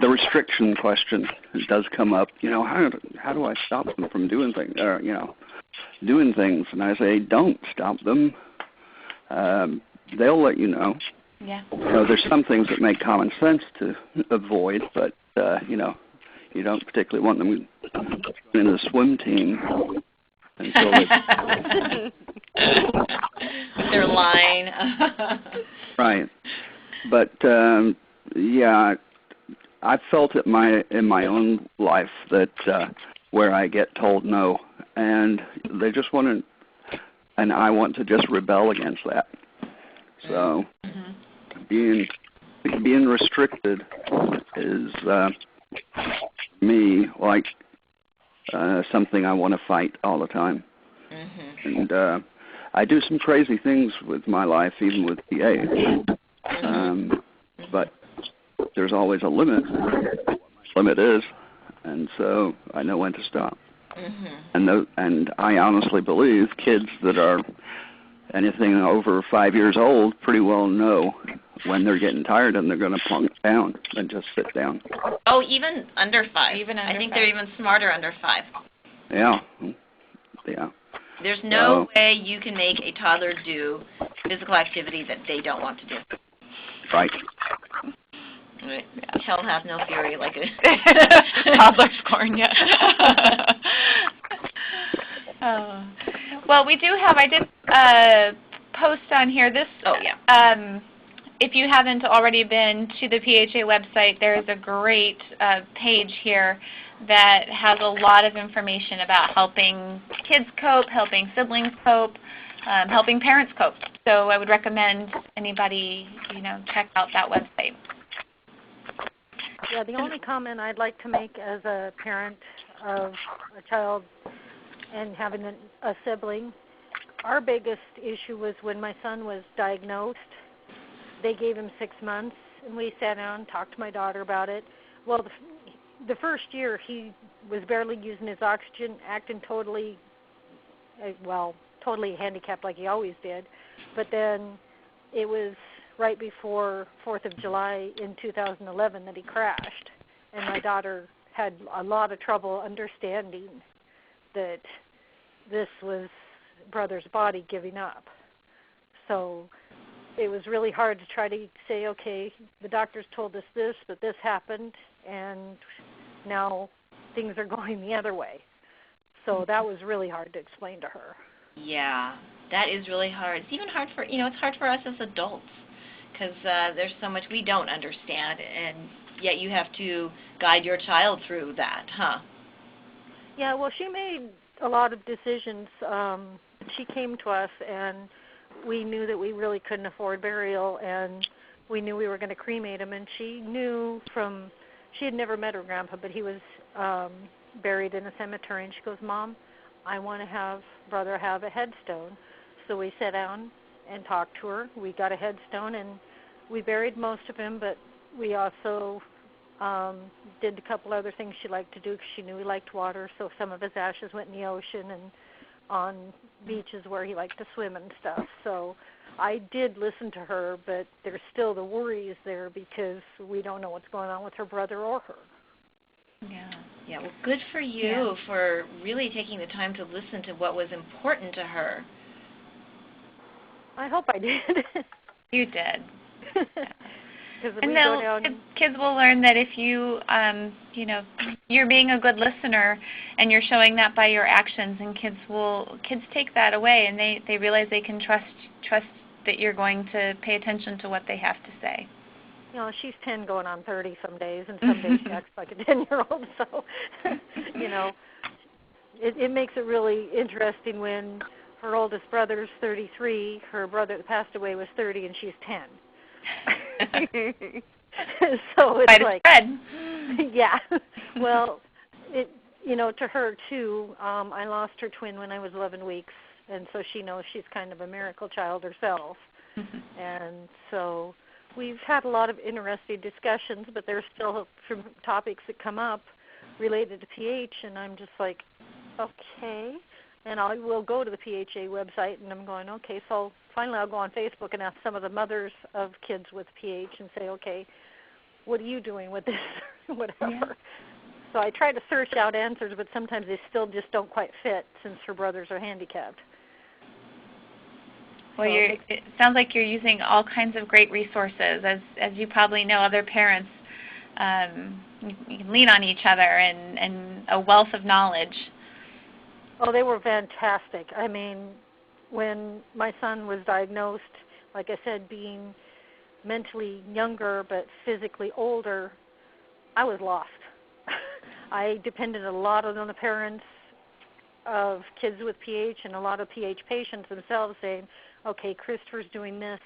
the restriction question does come up. How do I stop them from doing things? Doing things, and I say, don't stop them. They'll let you know. Yeah. There's some things that make common sense to avoid, but you don't particularly want them in the swim team until their line. Right. But I've felt it in my own life that where I get told no, and they just want to, and I want to just rebel against that. So being restricted is me like something I want to fight all the time. And I do some crazy things with my life, even with PH. But there's always a limit. What my limit is, and so I know when to stop. And I honestly believe kids that are anything over 5 years old pretty well know when they're getting tired and they're going to plunk down and just sit down. Oh, even under 5. I think they're even smarter under 5. Yeah. There's no way you can make a toddler do physical activity that they don't want to do. Right. Hell has no fury like a toddler scorn, yeah. Well, we do have, I did post on here this. Oh, yeah. If you haven't already been to the PHA website, there is a great page here that has a lot of information about helping kids cope, helping siblings cope, helping parents cope. So I would recommend anybody, check out that website. Yeah, the only comment I'd like to make as a parent of a child and having a sibling, our biggest issue was when my son was diagnosed. They gave him 6 months, and we sat down and talked to my daughter about it. Well, the first year he was barely using his oxygen, acting totally handicapped like he always did. But then it was right before 4th of July in 2011 that he crashed, and my daughter had a lot of trouble understanding that this was brother's body giving up. So it was really hard to try to say, okay, the doctors told us this, but this happened, and now things are going the other way. So that was really hard to explain to her. Yeah, that is really hard. It's even hard for, it's hard for us as adults because there's so much we don't understand, and yet you have to guide your child through that, huh? Yeah, well, she made a lot of decisions. She came to us, and we knew that we really couldn't afford burial, and we knew we were going to cremate him, and she knew she had never met her grandpa, but he was buried in a cemetery, and she goes, Mom, I want to have brother have a headstone. So we sat down and talked to her. We got a headstone, and we buried most of him, but we also did a couple other things she liked to do because she knew he liked water, so some of his ashes went in the ocean and on beaches where he liked to swim and stuff. So I did listen to her, but there's still the worries there because we don't know what's going on with her brother or her. Yeah. Well, good for you for really taking the time to listen to what was important to her. I hope I did. You did. And kids will learn that if you, you're being a good listener and you're showing that by your actions, and kids take that away, and they realize they can trust that you're going to pay attention to what they have to say. She's 10 going on 30 some days, and some days she acts like a 10-year-old. So, it makes it really interesting when her oldest brother's 33, her brother that passed away was 30, and she's 10. So it's like, yeah. Well, to her too. I lost her twin when I was 11 weeks, and so she knows she's kind of a miracle child herself. And so we've had a lot of interesting discussions, but there's still some topics that come up related to PH, and I'm just like, okay. And I will go to the PHA website, and I'm going, okay, so finally I'll go on Facebook and ask some of the mothers of kids with PH and say, okay, what are you doing with this, whatever. Yeah. So I try to search out answers, but sometimes they still just don't quite fit since her brothers are handicapped. Well, it sounds like you're using all kinds of great resources. As you probably know, other parents, you can lean on each other and a wealth of knowledge. Oh, they were fantastic. I mean, when my son was diagnosed, like I said, being mentally younger but physically older, I was lost. I depended a lot on the parents of kids with PH and a lot of PH patients themselves saying, okay, Christopher's doing this,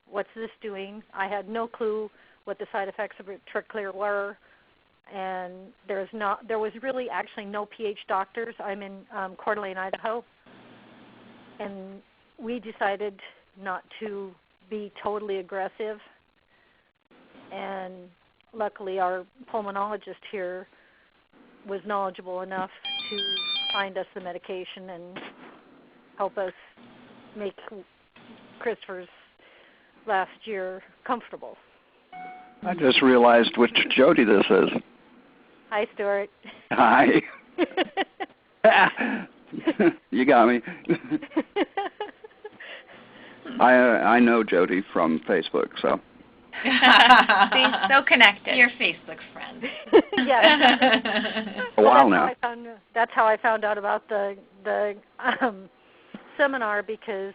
what's this doing? I had no clue what the side effects of Triclear were. And there was really actually no PH doctors. I'm in Coeur d'Alene, Idaho, and we decided not to be totally aggressive. And luckily, our pulmonologist here was knowledgeable enough to find us the medication and help us make Christopher's last year comfortable. I just realized which Jody this is. Hi, Stuart. Hi. You got me. I know Jody from Facebook, so. See, so connected. Your Facebook friend. Yeah. A while now. That's how I found out about the seminar, because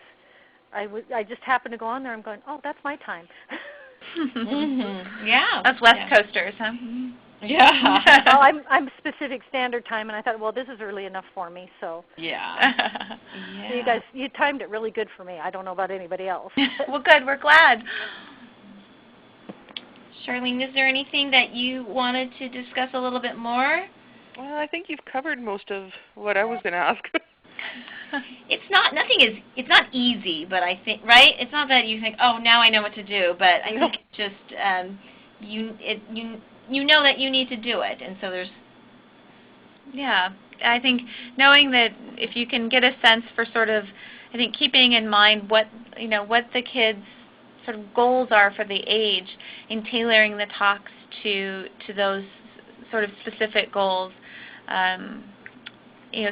I just happened to go on there. I'm going, oh, that's my time. Yeah. Us West Coasters, huh? Yeah. Well, I'm Pacific Standard Time, and I thought, well, this is early enough for me, so. Yeah. So you guys, you timed it really good for me. I don't know about anybody else. Well, good. We're glad. Charlene, is there anything that you wanted to discuss a little bit more? Well, I think you've covered most of what I was going to ask. It's not easy, but I think, right? It's not that you think, oh, now I know what to do, but I think just you know that you need to do it, and so there's. Yeah, I think knowing that if you can get a sense for sort of, I think keeping in mind what the kids' sort of goals are for the age, and tailoring the talks to those sort of specific goals.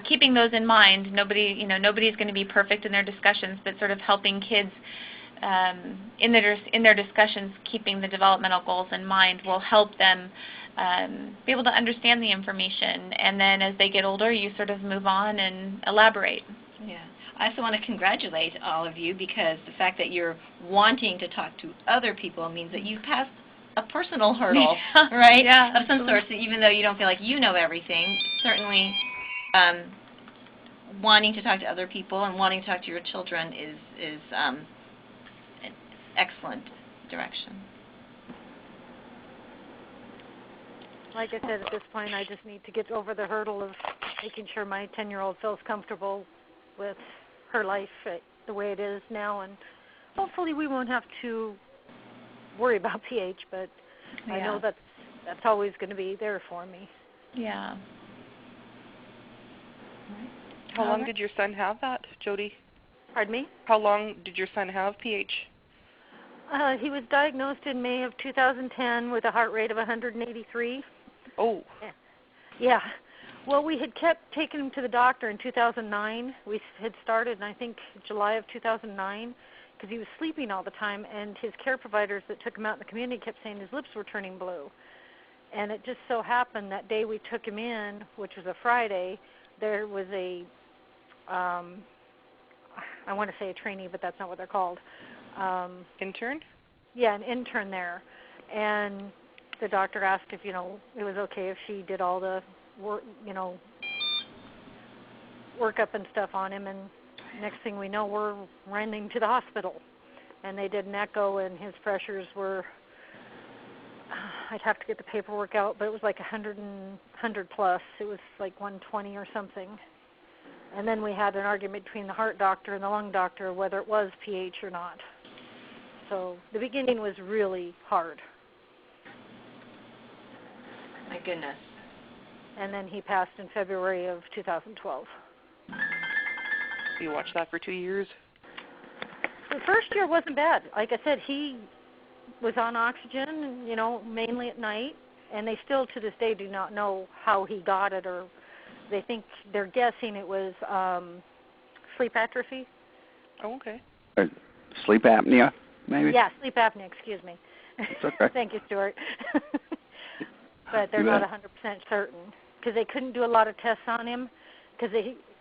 Keeping those in mind. Nobody's going to be perfect in their discussions, but sort of helping kids in their discussions, keeping the developmental goals in mind will help them be able to understand the information. And then as they get older, you sort of move on and elaborate. Yeah. I also want to congratulate all of you, because the fact that you're wanting to talk to other people means that you've passed a personal hurdle, right? Yeah, of some sort. So even though you don't feel like you know everything, certainly wanting to talk to other people and wanting to talk to your children is an excellent direction. Like I said, at this point, I just need to get over the hurdle of making sure my 10-year-old feels comfortable with her life the way it is now, and hopefully we won't have to worry about pH, but I know that's always going to be there for me. Yeah. How long did your son have that, Jody? Pardon me? How long did your son have pH? He was diagnosed in May of 2010 with a heart rate of 183. Oh. Yeah. Well, we had kept taking him to the doctor in 2009. We had started in, I think, July of 2009, because he was sleeping all the time, and his care providers that took him out in the community kept saying his lips were turning blue. And it just so happened that day we took him in, which was a Friday, there was a, I want to say a trainee, but that's not what they're called. Intern? Yeah, an intern there. And the doctor asked if, it was okay if she did all the work, workup and stuff on him, and next thing we know, we're running to the hospital. And they did an echo, and his pressures were, I'd have to get the paperwork out, but it was like 100 plus. It was like 120 or something. And then we had an argument between the heart doctor and the lung doctor whether it was pH or not. So the beginning was really hard. My goodness. And then he passed in February of 2012. You watched that for 2 years? The first year wasn't bad. Like I said, he was on oxygen, mainly at night, and they still to this day do not know how he got it, or they're guessing it was sleep atrophy. Oh, okay. Sleep apnea, maybe? Yeah, sleep apnea, excuse me. It's okay. Thank you, Stuart. But they're not 100% certain, because they couldn't do a lot of tests on him, because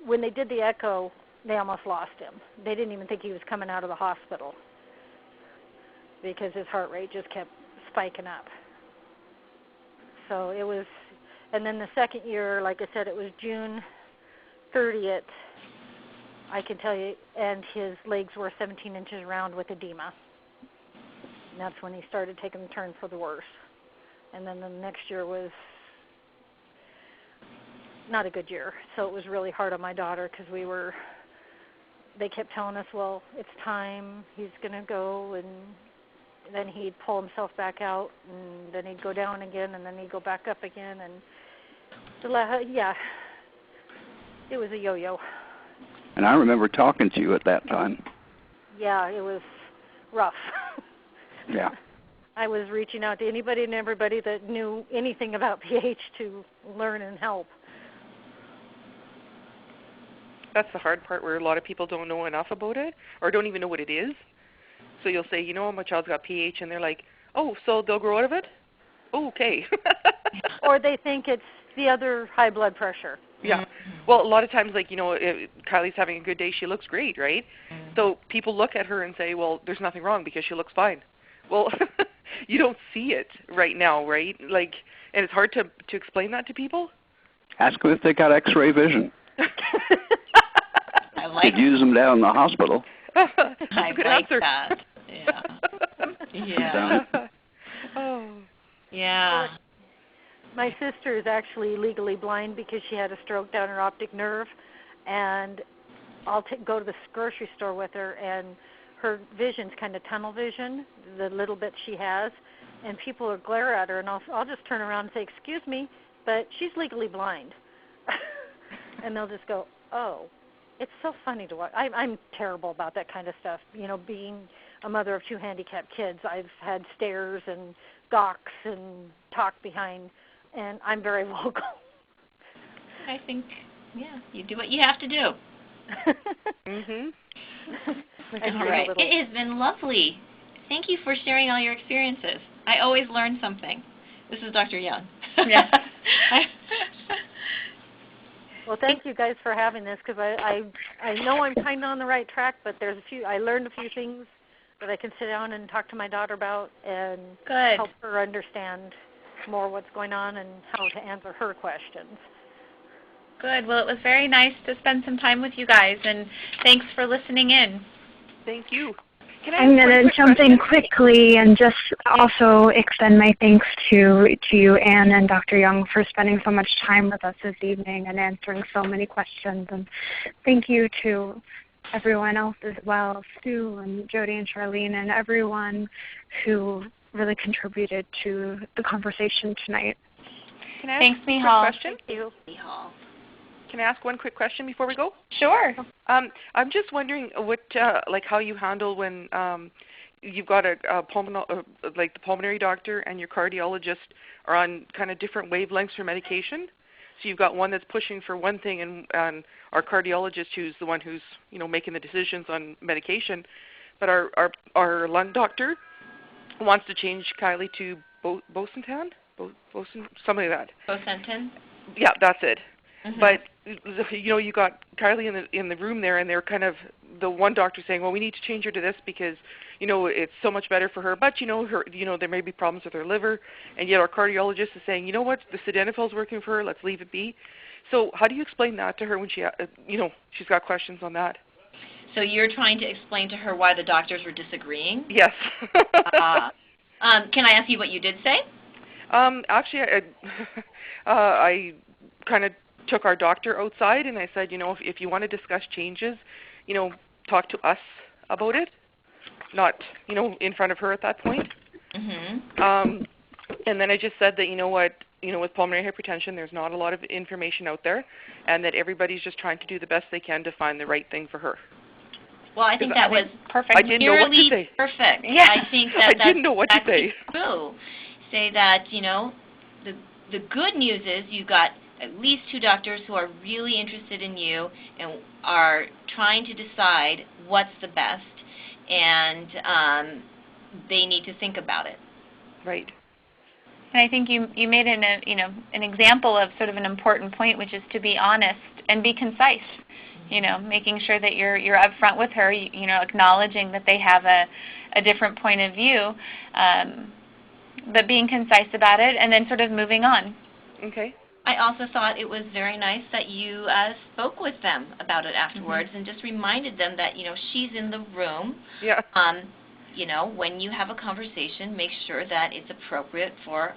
when they did the echo, they almost lost him. They didn't even think he was coming out of the hospital because his heart rate just kept spiking up. So it was, and then the second year, like I said, it was June 30th, I can tell you, and his legs were 17 inches round with edema. And that's when he started taking the turn for the worse. And then the next year was not a good year. So it was really hard on my daughter, because they kept telling us, well, it's time, he's going to go, and then he'd pull himself back out, and then he'd go down again, and then he'd go back up again, and it was a yo-yo. And I remember talking to you at that time. Yeah, it was rough. Yeah. I was reaching out to anybody and everybody that knew anything about pH to learn and help. That's the hard part, where a lot of people don't know enough about it, or don't even know what it is. So you'll say, my child's got pH, and they're like, oh, so they'll grow out of it? Oh, okay. Or they think it's the other high blood pressure. Yeah. Well, a lot of times, Kylie's having a good day, she looks great, right? So people look at her and say, well, there's nothing wrong because she looks fine. Well, you don't see it right now, right? And it's hard to explain that to people. Ask them if they got X-ray vision. I like Could use them down in the hospital. I like that. Yeah. Yeah. Oh. Yeah. My sister is actually legally blind because she had a stroke down her optic nerve, and I'll go to the grocery store with her, and her vision's kind of tunnel vision, the little bit she has, and people will glare at her, and I'll just turn around and say, excuse me, but she's legally blind. And they'll just go, oh. It's so funny to watch. I'm terrible about that kind of stuff. Being a mother of 2 handicapped kids, I've had stares and gawks and talk behind, and I'm very vocal. I think, you do what you have to do. Mhm. All right. It has been lovely. Thank you for sharing all your experiences. I always learn something. This is Dr. Young. Yeah. Well, thank you guys for having this, because I know I'm kind of on the right track, but I learned a few things that I can sit down and talk to my daughter about and help her understand more what's going on and how to answer her questions. Good. Well, it was very nice to spend some time with you guys, and thanks for listening in. Thank you. I'm going to jump in quickly and just also extend my thanks to you, Anne, and Dr. Young, for spending so much time with us this evening and answering so many questions. And thank you to everyone else as well, Sue and Jody and Charlene, and everyone who really contributed to the conversation tonight. Can I ask Thanks, Mihal. Question? Thank you, Mihal. Can I ask one quick question before we go? Sure. I'm just wondering what, how you handle when you've got the pulmonary doctor and your cardiologist are on kind of different wavelengths for medication. So you've got one that's pushing for one thing, and our cardiologist, who's the one who's making the decisions on medication, but our lung doctor wants to change Kylie to Bosentan, something like that. Bosentan? Yeah, that's it. Mm-hmm. But you got Kylie in the room there, and they're kind of the one doctor saying, well, we need to change her to this because it's so much better for her. But her, there may be problems with her liver, and yet our cardiologist is saying, you know what, the sildenafil's working for her. Let's leave it be. So how do you explain that to her when she, she's got questions on that? So you're trying to explain to her why the doctors were disagreeing? Yes. Can I ask you what you did say? Actually, I kind of took our doctor outside, and I said, if you want to discuss changes, talk to us about it, not, in front of her at that point. Mm-hmm. And then I just said that, with pulmonary hypertension, there's not a lot of information out there, and that everybody's just trying to do the best they can to find the right thing for her. Well, I think that was perfect. I didn't know what to say. Perfect. Yeah. I think that I didn't know what to say. True. Say that, the good news is you got at least 2 doctors who are really interested in you and are trying to decide what's the best, and they need to think about it. Right. And I think you made an example of sort of an important point, which is to be honest and be concise. Making sure that you're upfront with her, acknowledging that they have a different point of view, but being concise about it, and then sort of moving on. Okay. I also thought it was very nice that you spoke with them about it afterwards, and just reminded them that, she's in the room. Yeah. When you have a conversation, make sure that it's appropriate for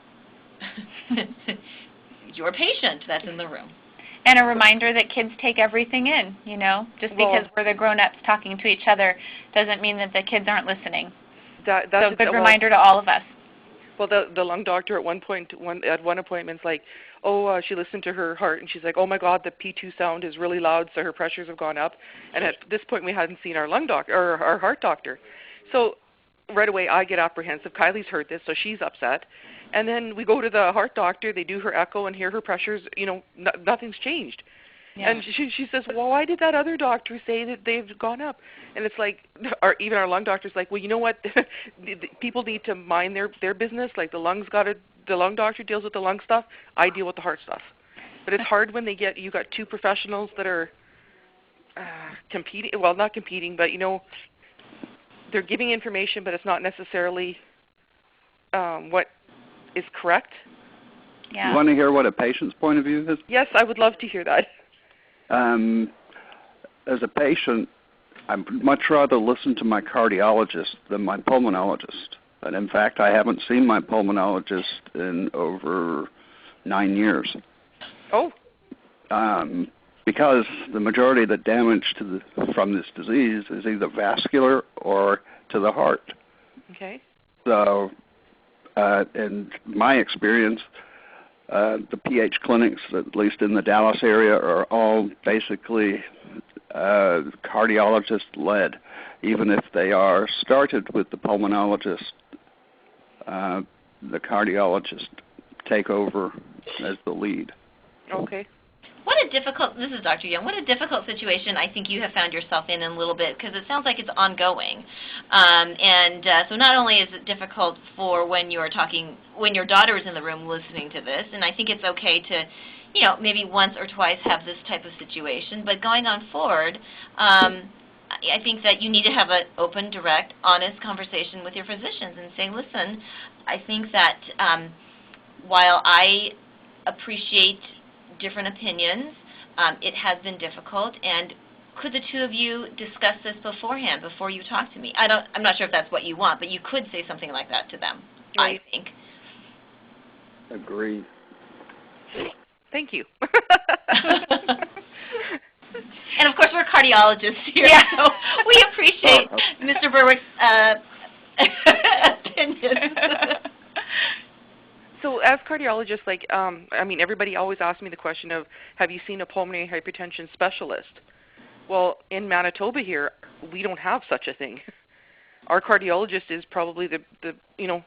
your patient that's in the room. And a reminder that kids take everything in, just because we're the grown-ups talking to each other doesn't mean that the kids aren't listening. That's so good reminder to all of us. Well, the lung doctor at one appointment's like, she listened to her heart, and she's like, oh my God, the P2 sound is really loud, so her pressures have gone up. And at this point, we hadn't seen our lung doctor or our heart doctor. So right away, I get apprehensive. Kylie's heard this, so she's upset. And then we go to the heart doctor. They do her echo and hear her pressures. Nothing's changed. Yeah. And she says, well, why did that other doctor say that they've gone up? And it's like, even our lung doctor's like, well, you know what? People need to mind their business. Like the lung doctor deals with the lung stuff. I deal with the heart stuff. But it's hard when you got 2 professionals that are competing. Well, not competing, but they're giving information, but it's not necessarily what is correct. Yeah. You want to hear what a patient's point of view is? Yes, I would love to hear that. As a patient, I'd much rather listen to my cardiologist than my pulmonologist. And in fact, I haven't seen my pulmonologist in over 9 years. Oh. Because the majority of the damage from this disease is either vascular or to the heart. Okay. So, in my experience, the PH clinics, at least in the Dallas area, are all basically cardiologist-led. Even if they are started with the pulmonologist, the cardiologist take over as the lead. Okay. What a difficult, this is Dr. Young, what a difficult situation I think you have found yourself in a little bit, because it sounds like it's ongoing. So not only is it difficult for when you're talking, when your daughter is in the room listening to this, and I think it's okay to, you know, maybe once or twice have this type of situation, but going on forward, I think that you need to have an open, direct, honest conversation with your physicians and say, listen, I think that while I appreciate different opinions, it has been difficult, and could the two of you discuss this beforehand, before you talk to me? I'm not sure if that's what you want, but you could say something like that to them, right. I think. Agreed. Thank you. And of course, we're cardiologists here, so we appreciate Mr. Berwick's opinion. So as cardiologists, like, I mean, everybody always asks me the question of, have you seen a pulmonary hypertension specialist? Well, in Manitoba here, we don't have such a thing. Our cardiologist is probably the you know,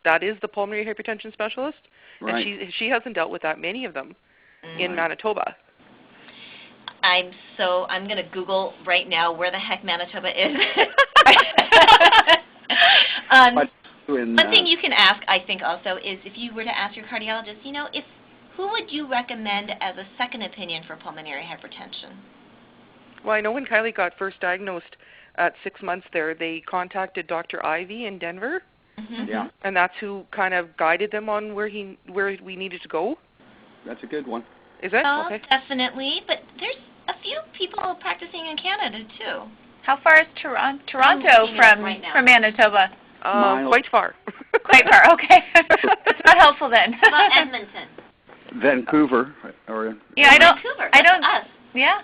that is the pulmonary hypertension specialist, right. And she hasn't dealt with that many of them in Manitoba. I'm going to Google right now where the heck Manitoba is. One thing you can ask, I think, also is if you were to ask your cardiologist, you know, who would you recommend as a second opinion for pulmonary hypertension? Well, I know when Kylie got first diagnosed at 6 months there, they contacted Dr. Ivy in Denver. Mm-hmm. Yeah. And that's who kind of guided them on where we needed to go. That's a good one. Is it? Well, okay. Definitely, but there's a few people practicing in Canada too. How far is Toronto from Manitoba? Quite far. Quite far, okay. That's not helpful then. How about Edmonton? Vancouver. Yeah, Vancouver, that's us. Yeah.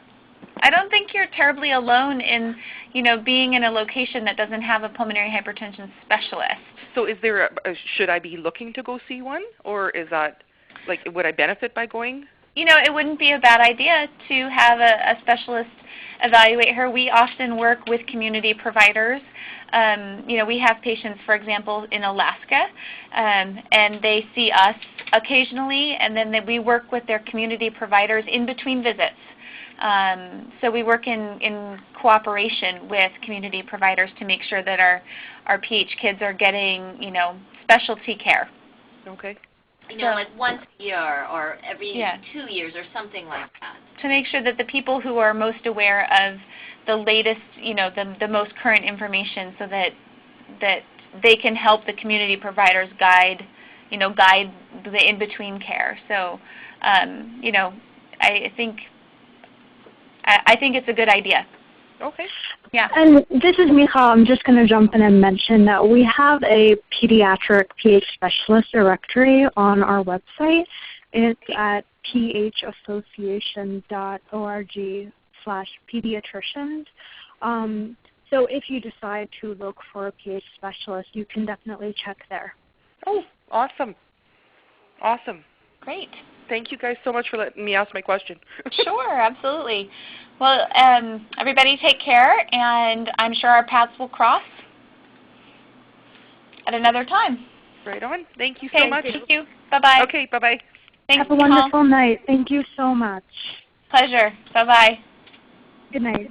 I don't think you're terribly alone in, you know, being in a location that doesn't have a pulmonary hypertension specialist. So is there should I be looking to go see one, or is that, like, would I benefit by going? You know, it wouldn't be a bad idea to have a specialist evaluate her. We often work with community providers. You know, we have patients, for example, in Alaska, and they see us occasionally, and then we work with their community providers in between visits. So we work in cooperation with community providers to make sure that our PH kids are getting, you know, specialty care. Okay. You know, like once a year or every 2 years or something like that. To make sure that the people who are most aware of the latest, you know, the most current information, so that they can help the community providers guide the in-between care. So, you know, I think it's a good idea. Okay. Yeah. And this is Michal. I'm just going to jump in and mention that we have a pediatric PH specialist directory on our website. It's at phassociation.org/pediatricians. So if you decide to look for a PH specialist, you can definitely check there. Oh, awesome. Awesome. Great. Thank you guys so much for letting me ask my question. Sure, absolutely. Well, everybody take care, and I'm sure our paths will cross at another time. Right on. Thank you so much. Thank you. Bye-bye. Okay, bye-bye. Thanks, Have a wonderful night. Thank you so much. Pleasure. Bye-bye. Good night.